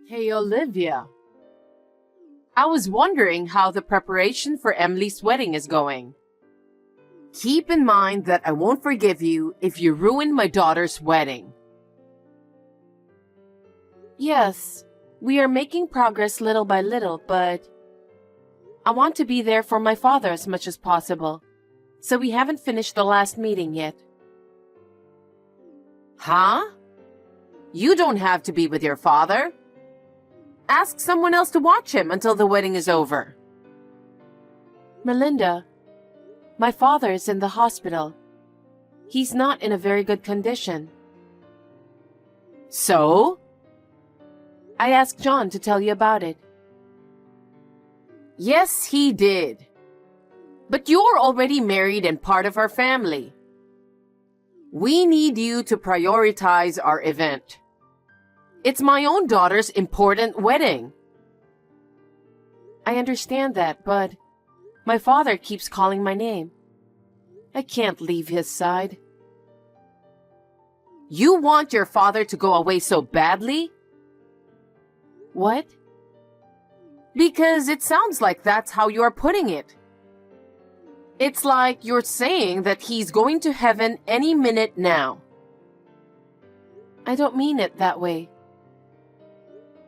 Hey, Olivia. I was wondering how the preparation for Emily's wedding is going. Keep in mind that I won't forgive you if you ruin my daughter's wedding. Yes, we are making progress little by little, but I want to be there for my father as much as possible, so we haven't finished the last meeting yet. Huh? You don't have to be with your father. Ask someone else to watch him until the wedding is over. Melinda, my father is in the hospital. He's not in a very good condition. So? I asked John to tell you about it. Yes, he did. But you're already married and part of our family. We need you to prioritize our event. It's my own daughter's important wedding. I understand that, but my father keeps calling my name. I can't leave his side. You want your father to go away so badly? What? Because it sounds like that's how you're putting it. It's like you're saying that he's going to heaven any minute now. I don't mean it that way.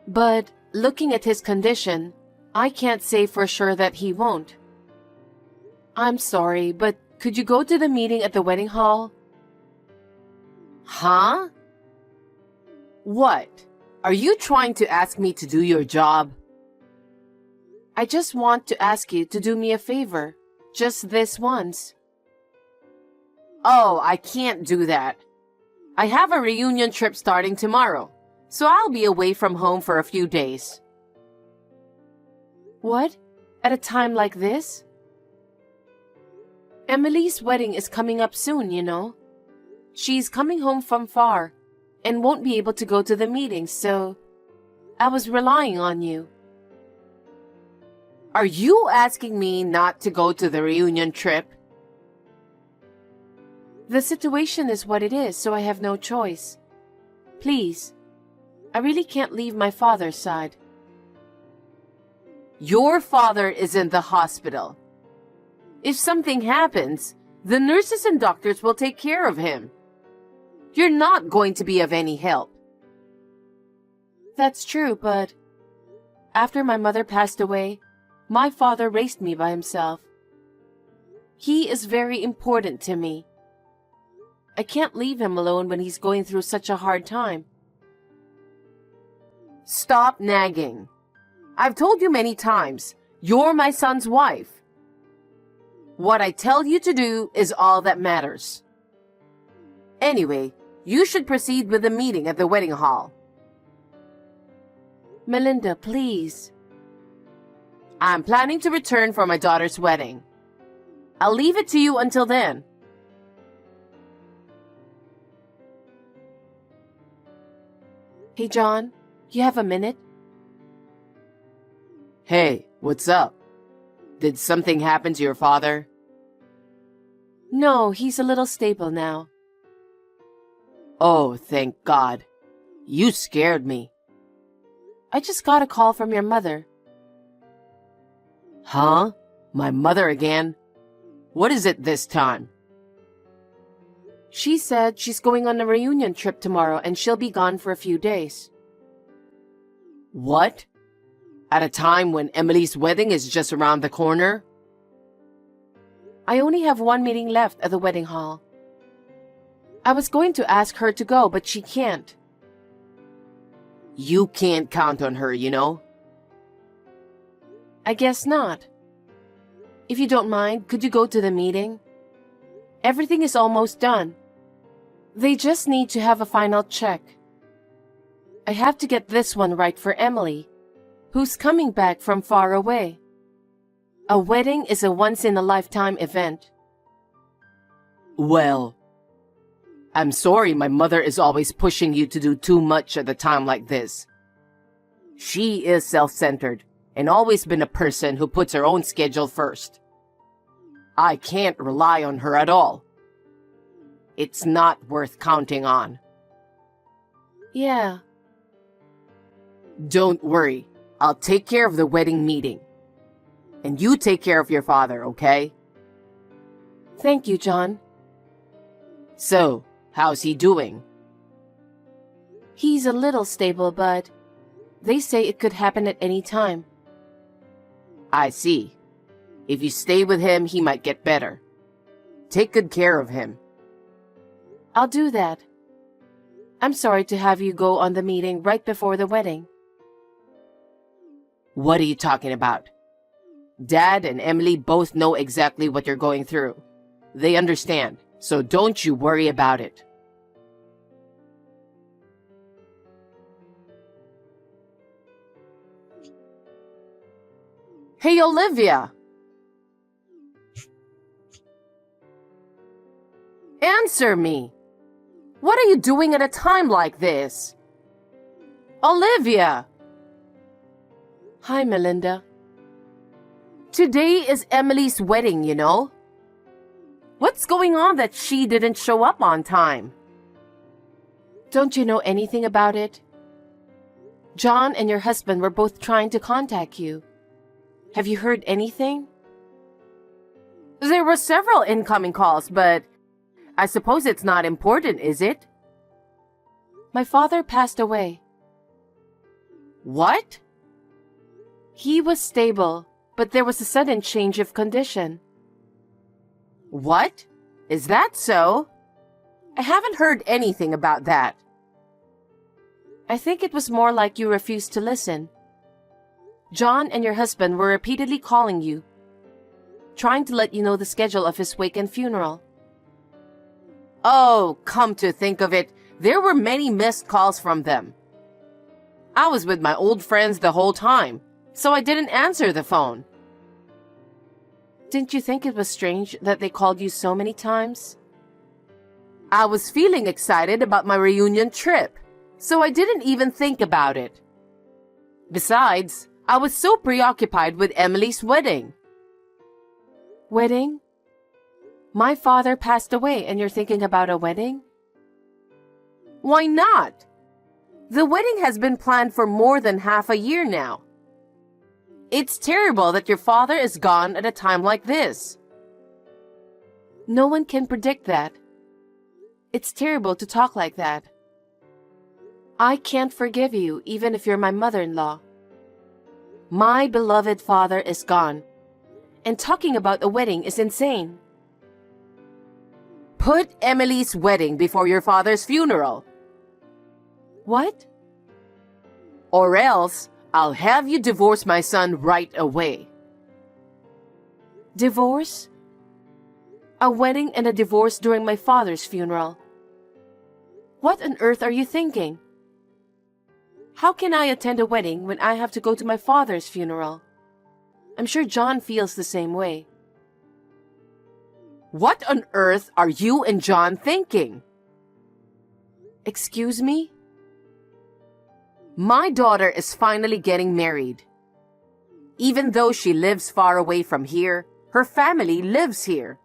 But looking at his condition, I can't say for sure that he won't. I'm sorry, but could you go to the meeting at the wedding hall? Huh? What? Are you trying to ask me to do your job? I just want to ask you to do me a favor. Just this once. Oh, I can't do that. I have a reunion trip starting tomorrow, so I'll be away from home for a few days. What? At a time like this? Emily's wedding is coming up soon, you know. She's coming home from far and won't be able to go to the meeting, so I was relying on you. Are you asking me not to go to the reunion trip? The situation is what it is, so I have no choice. Please, I really can't leave my father's side. Your father is in the hospital. If something happens, the nurses and doctors will take care of him. You're not going to be of any help. That's true, but after my mother passed away, my father raised me by himself. He is very important to me. I can't leave him alone when he's going through such a hard time. Stop nagging. I've told you many times, you're my son's wife. What I tell you to do is all that matters. Anyway, you should proceed with the meeting at the wedding hall. Melinda, please. I'm planning to return for my daughter's wedding. I'll leave it to you until then. Hey, John, you have a minute? Hey, what's up? Did something happen to your father? No, he's a little stable now. Oh, thank God. You scared me. I just got a call from your mother. Huh? My mother again? What is it this time? She said she's going on a reunion trip tomorrow and she'll be gone for a few days. What? At a time when Emily's wedding is just around the corner? I only have one meeting left at the wedding hall. I was going to ask her to go, but she can't. You can't count on her, you know? I guess not. If you don't mind, could you go to the meeting? Everything is almost done. They just need to have a final check. I have to get this one right for Emily, who's coming back from far away. A wedding is a once-in-a-lifetime event. Well, I'm sorry my mother is always pushing you to do too much at a time like this. She is self-centered and always been a person who puts her own schedule first. I can't rely on her at all. It's not worth counting on. Yeah. Don't worry. I'll take care of the wedding meeting. And you take care of your father, okay? Thank you, John. So, how's he doing? He's a little stable, but they say it could happen at any time. I see. If you stay with him, he might get better. Take good care of him. I'll do that. I'm sorry to have you go on the meeting right before the wedding. What are you talking about? Dad and Emily both know exactly what you're going through. They understand, so don't you worry about it. Hey, Olivia! Answer me! What are you doing at a time like this? Olivia! Hi, Melinda. Today is Emily's wedding, you know? What's going on that she didn't show up on time? Don't you know anything about it? John and your husband were both trying to contact you. Have you heard anything? There were several incoming calls, but I suppose it's not important, is it? My father passed away. What? He was stable, but there was a sudden change of condition. What? Is that so? I haven't heard anything about that. I think it was more like you refused to listen. John and your husband were repeatedly calling you, trying to let you know the schedule of his wake and funeral. Oh, come to think of it, there were many missed calls from them. I was with my old friends the whole time, so I didn't answer the phone. Didn't you think it was strange that they called you so many times? I was feeling excited about my reunion trip, so I didn't even think about it. Besides, I was so preoccupied with Emily's wedding. Wedding? My father passed away and you're thinking about a wedding? Why not? The wedding has been planned for more than half a year now. It's terrible that your father is gone at a time like this. No one can predict that. It's terrible to talk like that. I can't forgive you even if you're my mother-in-law. My beloved father is gone, and talking about a wedding is insane. Put Emily's wedding before your father's funeral. What? Or else, I'll have you divorce my son right away. Divorce? A wedding and a divorce during my father's funeral. What on earth are you thinking? How can I attend a wedding when I have to go to my father's funeral? I'm sure John feels the same way. What on earth are you and John thinking? Excuse me? My daughter is finally getting married. Even though she lives far away from here, her family lives here.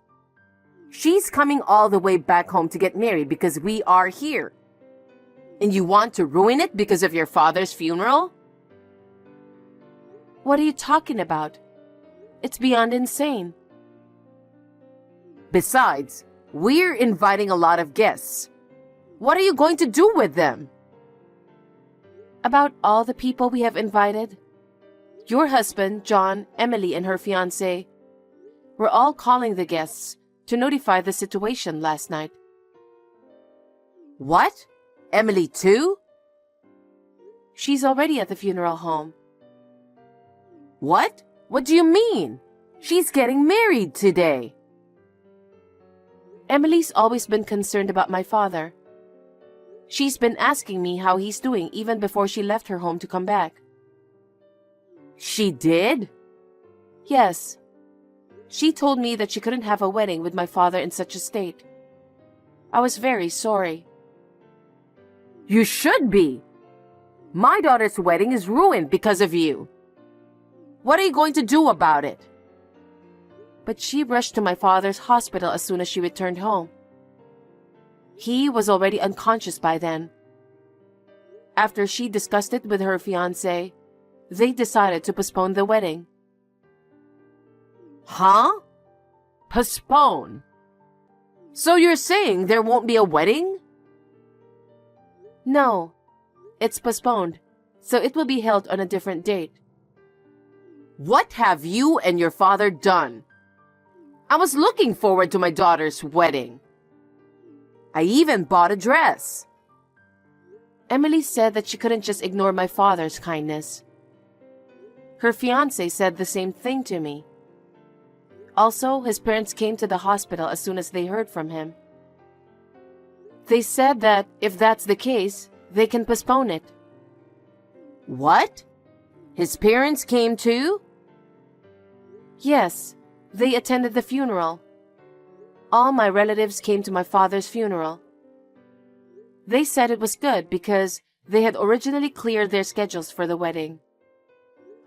She's coming all the way back home to get married because we are here. And you want to ruin it because of your father's funeral? What are you talking about? It's beyond insane. Besides, we're inviting a lot of guests. What are you going to do with them? About all the people we have invited? Your husband, John, Emily, and her fiancé were all calling the guests to notify the situation last night. What? Emily too? She's already at the funeral home. What? What do you mean? She's getting married today. Emily's always been concerned about my father. She's been asking me how he's doing even before she left her home to come back. She did? Yes. She told me that she couldn't have a wedding with my father in such a state. I was very sorry. You should be. My daughter's wedding is ruined because of you. What are you going to do about it? But she rushed to my father's hospital as soon as she returned home. He was already unconscious by then. After she discussed it with her fiancé, they decided to postpone the wedding. Huh? Postpone? So you're saying there won't be a wedding? No, it's postponed, so it will be held on a different date. What have you and your father done? I was looking forward to my daughter's wedding. I even bought a dress. Emily said that she couldn't just ignore my father's kindness. Her fiancé said the same thing to me. Also, his parents came to the hospital as soon as they heard from him. They said that if that's the case, they can postpone it. What? His parents came too? Yes, they attended the funeral. All my relatives came to my father's funeral. They said it was good because they had originally cleared their schedules for the wedding.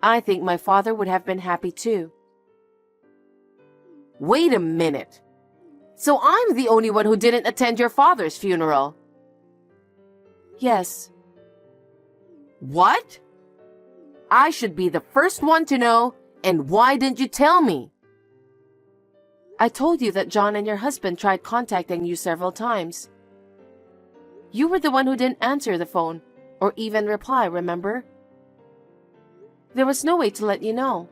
I think my father would have been happy too. Wait a minute. So I'm the only one who didn't attend your father's funeral? Yes. What? I should be the first one to know, and why didn't you tell me? I told you that John and your husband tried contacting you several times. You were the one who didn't answer the phone, or even reply, remember? There was no way to let you know.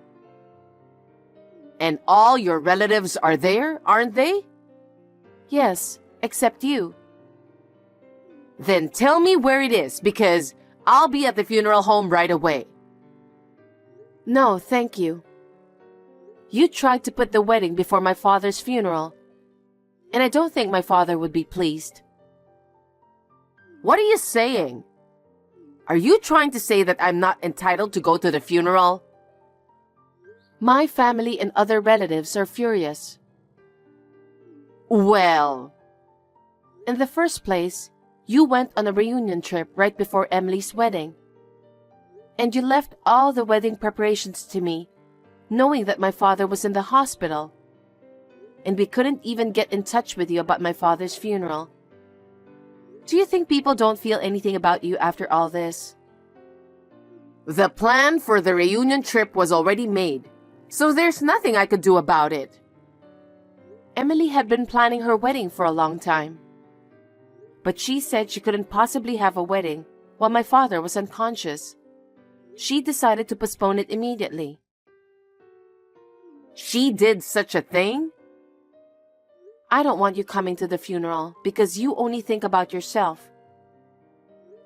And all your relatives are there, aren't they? Yes, except you. Then tell me where it is, because I'll be at the funeral home right away. No, thank you. You tried to put the wedding before my father's funeral, and I don't think my father would be pleased. What are you saying? Are you trying to say that I'm not entitled to go to the funeral? My family and other relatives are furious. Well, in the first place, you went on a reunion trip right before Emily's wedding. And you left all the wedding preparations to me, knowing that my father was in the hospital. And we couldn't even get in touch with you about my father's funeral. Do you think people don't feel anything about you after all this? The plan for the reunion trip was already made, so there's nothing I could do about it. Emily had been planning her wedding for a long time. But she said she couldn't possibly have a wedding while my father was unconscious. She decided to postpone it immediately. She did such a thing? I don't want you coming to the funeral because you only think about yourself.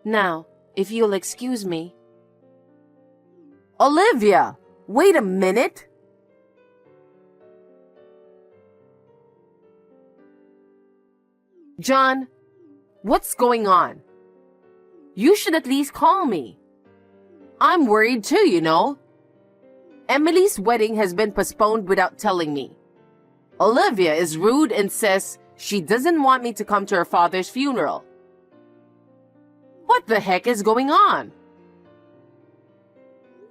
Now, if you'll excuse me. Olivia, wait a minute. John, what's going on? You should at least call me. I'm worried too, you know. Emily's wedding has been postponed without telling me. Olivia is rude and says she doesn't want me to come to her father's funeral. What the heck is going on?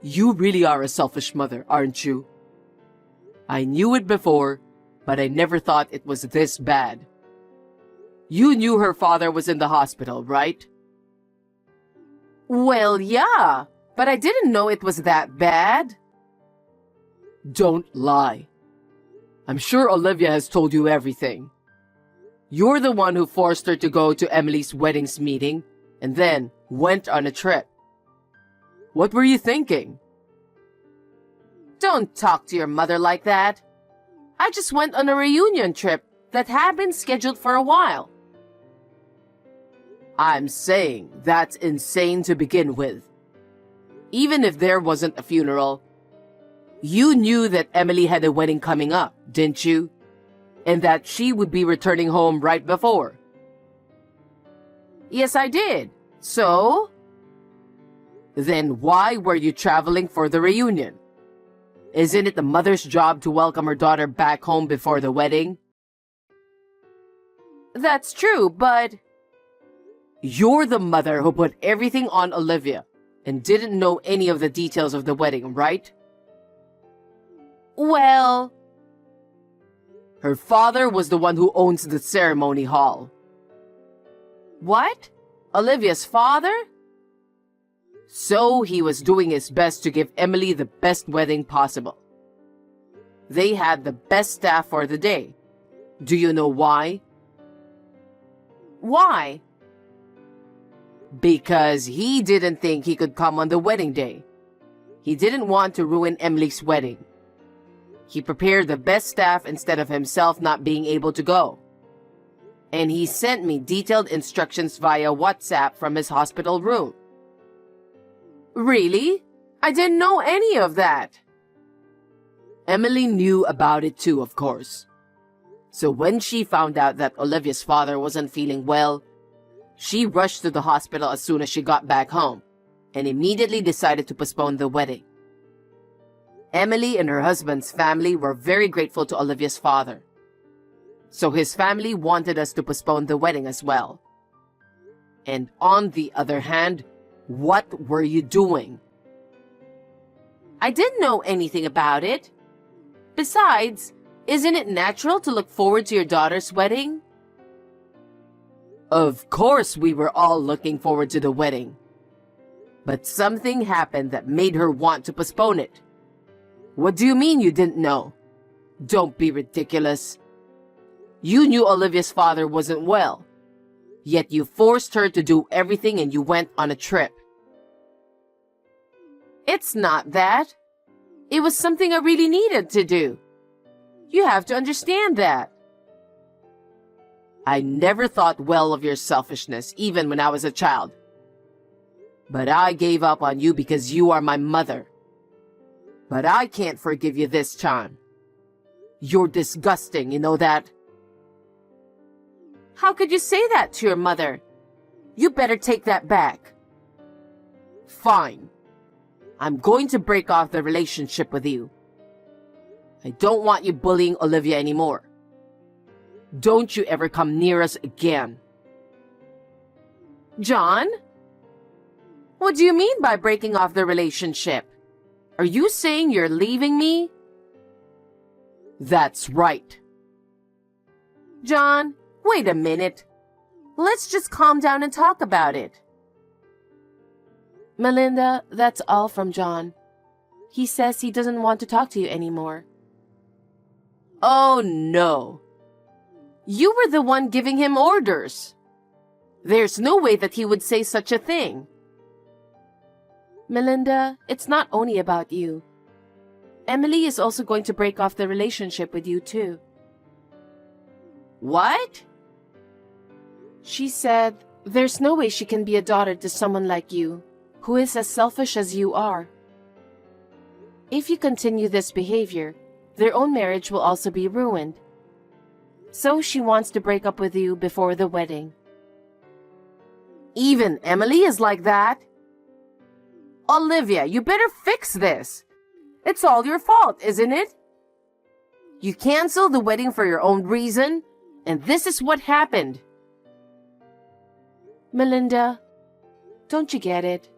You really are a selfish mother, aren't you? I knew it before, but I never thought it was this bad. You knew her father was in the hospital, right? Well, yeah, but I didn't know it was that bad. Don't lie. I'm sure Olivia has told you everything. You're the one who forced her to go to Emily's wedding's meeting and then went on a trip. What were you thinking? Don't talk to your mother like that. I just went on a reunion trip that had been scheduled for a while. I'm saying that's insane to begin with. Even if there wasn't a funeral, you knew that Emily had a wedding coming up, didn't you? And that she would be returning home right before. Yes, I did. So? Then why were you traveling for the reunion? Isn't it the mother's job to welcome her daughter back home before the wedding? That's true, but... You're the mother who put everything on Olivia and didn't know any of the details of the wedding, right? Well... Her father was the one who owns the ceremony hall. What? Olivia's father? So he was doing his best to give Emily the best wedding possible. They had the best staff for the day. Do you know why? Why? Because he didn't think he could come on the wedding day. He didn't want to ruin Emily's wedding. He prepared the best staff instead of himself not being able to go. And he sent me detailed instructions via WhatsApp from his hospital room. Really? I didn't know any of that. Emily knew about it too, of course. So when she found out that Olivia's father wasn't feeling well, she rushed to the hospital as soon as she got back home and immediately decided to postpone the wedding. Emily and her husband's family were very grateful to Olivia's father. So his family wanted us to postpone the wedding as well. And on the other hand, what were you doing? I didn't know anything about it. Besides, isn't it natural to look forward to your daughter's wedding? Of course we were all looking forward to the wedding. But something happened that made her want to postpone it. What do you mean you didn't know? Don't be ridiculous. You knew Olivia's father wasn't well. Yet you forced her to do everything and you went on a trip. It's not that. It was something I really needed to do. You have to understand that. I never thought well of your selfishness, even when I was a child. But I gave up on you because you are my mother. But I can't forgive you this time. You're disgusting, you know that? How could you say that to your mother? You better take that back. Fine. I'm going to break off the relationship with you. I don't want you bullying Olivia anymore. Don't you ever come near us again. John? What do you mean by breaking off the relationship? Are you saying you're leaving me? That's right. John, wait a minute. Let's just calm down and talk about it. Melinda, that's all from John. He says he doesn't want to talk to you anymore. Oh no. You were the one giving him orders. There's no way that he would say such a thing. Melinda, it's not only about you. Emily is also going to break off the relationship with you too. What? She said there's no way she can be a daughter to someone like you, who is as selfish as you are. If you continue this behavior, their own marriage will also be ruined. So she wants to break up with you before the wedding. Even Emily is like that? Olivia, you better fix this. It's all your fault, isn't it? You canceled the wedding for your own reason, and this is what happened. Melinda, don't you get it?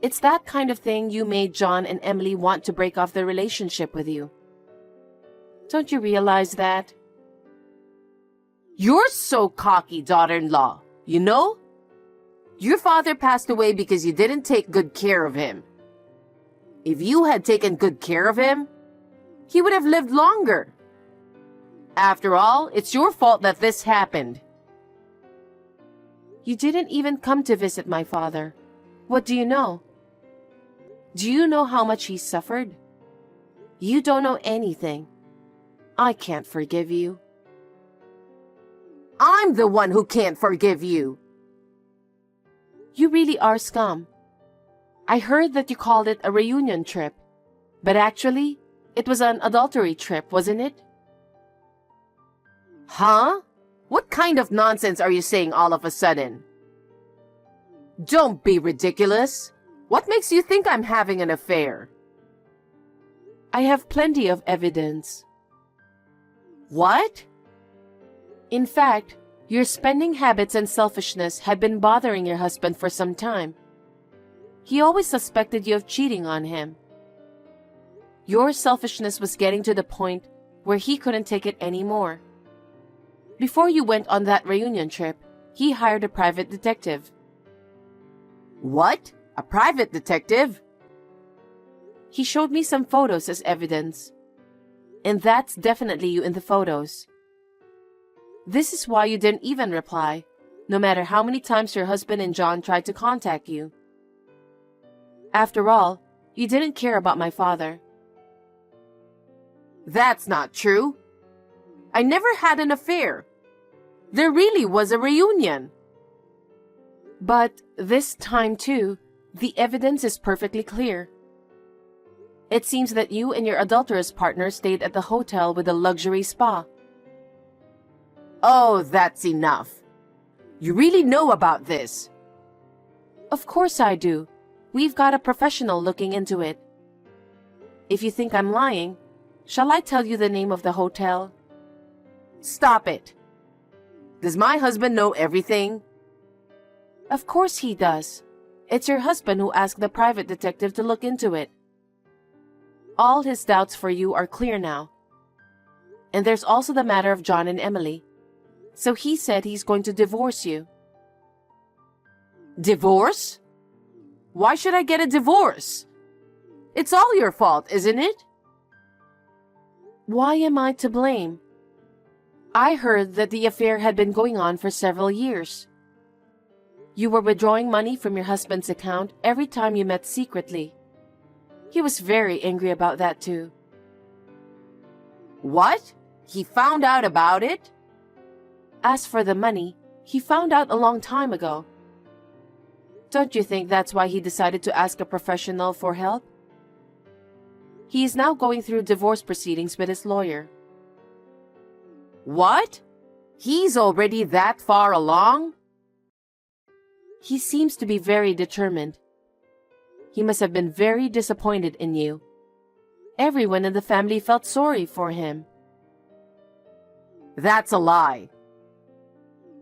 It's that kind of thing you made John and Emily want to break off their relationship with you. Don't you realize that? You're so cocky, daughter-in-law, you know? Your father passed away because you didn't take good care of him. If you had taken good care of him, he would have lived longer. After all, it's your fault that this happened. You didn't even come to visit my father. What do you know? Do you know how much he suffered? You don't know anything. I can't forgive you. I'm the one who can't forgive you. You really are scum. I heard that you called it a reunion trip, but actually, it was an adultery trip, wasn't it? Huh? What kind of nonsense are you saying all of a sudden? Don't be ridiculous. What makes you think I'm having an affair? I have plenty of evidence. What? In fact, your spending habits and selfishness had been bothering your husband for some time. He always suspected you of cheating on him. Your selfishness was getting to the point where he couldn't take it anymore. Before you went on that reunion trip, he hired a private detective. What? A private detective? He showed me some photos as evidence. And that's definitely you in the photos. This is why you didn't even reply, no matter how many times your husband and John tried to contact you. After all, you didn't care about my father. That's not true. I never had an affair. There really was a reunion. But this time too, the evidence is perfectly clear. It seems that you and your adulterous partner stayed at the hotel with a luxury spa. Oh, that's enough. You really know about this. Of course I do. We've got a professional looking into it. If you think I'm lying, shall I tell you the name of the hotel? Stop it. Does my husband know everything? Of course he does. It's your husband who asked the private detective to look into it. All his doubts for you are clear now. And there's also the matter of John and Emily. So he said he's going to divorce you. Divorce? Why should I get a divorce? It's all your fault, isn't it? Why am I to blame? I heard that the affair had been going on for several years. You were withdrawing money from your husband's account every time you met secretly. He was very angry about that too. What? He found out about it? As for the money, he found out a long time ago. Don't you think that's why he decided to ask a professional for help? He is now going through divorce proceedings with his lawyer. What? He's already that far along? He seems to be very determined. He must have been very disappointed in you. Everyone in the family felt sorry for him. That's a lie.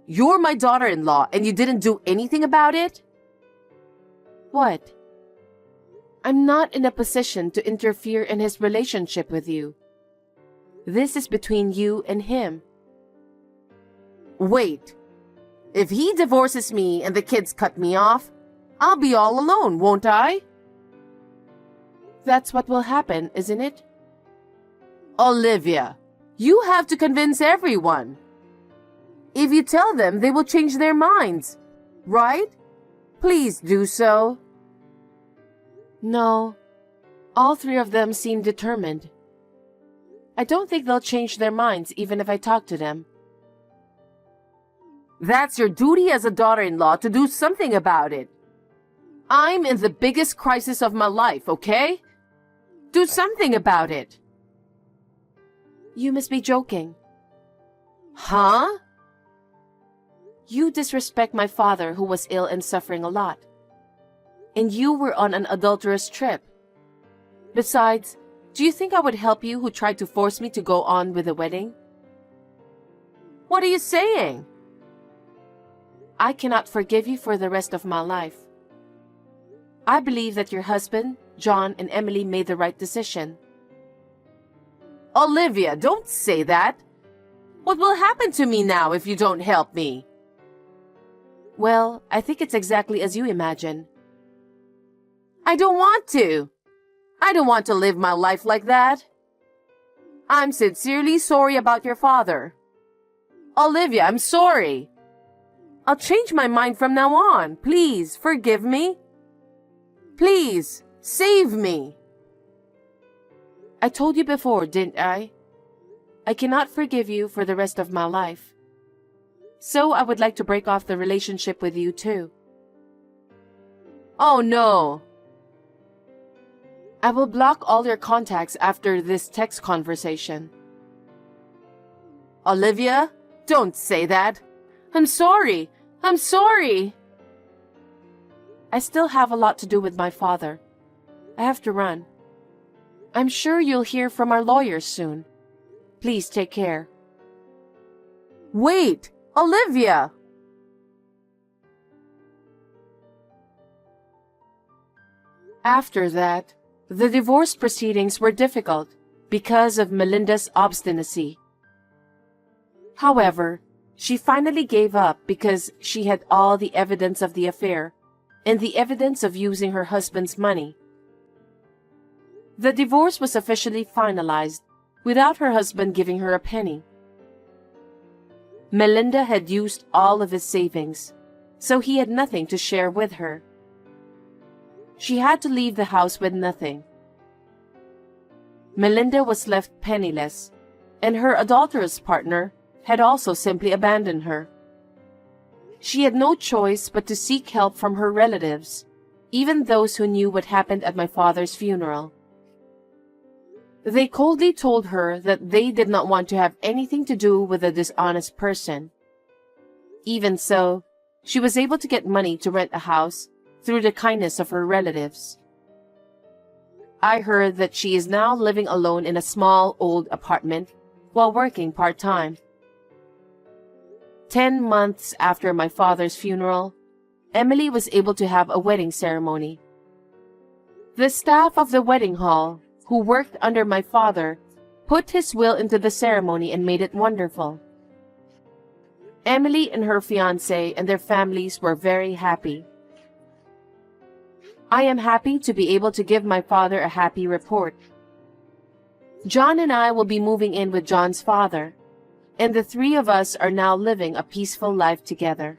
You're my daughter-in-law and you didn't do anything about it? What? I'm not in a position to interfere in his relationship with you. This is between you and him. Wait. If he divorces me and the kids cut me off, I'll be all alone, won't I? That's what will happen, isn't it? Olivia, you have to convince everyone. If you tell them, they will change their minds, right? Please do so. No, all three of them seem determined. I don't think they'll change their minds even if I talk to them. That's your duty as a daughter-in-law to do something about it. I'm in the biggest crisis of my life, okay? Do something about it. You must be joking. Huh? You disrespect my father who was ill and suffering a lot. And you were on an adulterous trip. Besides, do you think I would help you who tried to force me to go on with the wedding? What are you saying? I cannot forgive you for the rest of my life. I believe that your husband, John, and Emily made the right decision. Olivia, don't say that. What will happen to me now if you don't help me? Well, I think it's exactly as you imagine. I don't want to. I don't want to live my life like that. I'm sincerely sorry about your father. Olivia, I'm sorry. I'll change my mind from now on. Please, forgive me. Please, save me. I told you before, didn't I? I cannot forgive you for the rest of my life. So I would like to break off the relationship with you too. Oh no. I will block all your contacts after this text conversation. Olivia, don't say that. I'm sorry. I'm sorry. I still have a lot to do with my father. I have to run. I'm sure you'll hear from our lawyers soon. Please take care. Wait, Olivia! After that, the divorce proceedings were difficult because of Melinda's obstinacy. However, she finally gave up because she had all the evidence of the affair and the evidence of using her husband's money. The divorce was officially finalized without her husband giving her a penny. Melinda had used all of his savings, so he had nothing to share with her. She had to leave the house with nothing. Melinda was left penniless, and her adulterous partner had also simply abandoned her. She had no choice but to seek help from her relatives, even those who knew what happened at my father's funeral. They coldly told her that they did not want to have anything to do with a dishonest person. Even so, she was able to get money to rent a house through the kindness of her relatives. I heard that she is now living alone in a small old apartment while working part-time. 10 months after my father's funeral, Emily was able to have a wedding ceremony. The staff of the wedding hall, who worked under my father, put his will into the ceremony and made it wonderful. Emily and her fiancé and their families were very happy. I am happy to be able to give my father a happy report. John and I will be moving in with John's father, and the three of us are now living a peaceful life together.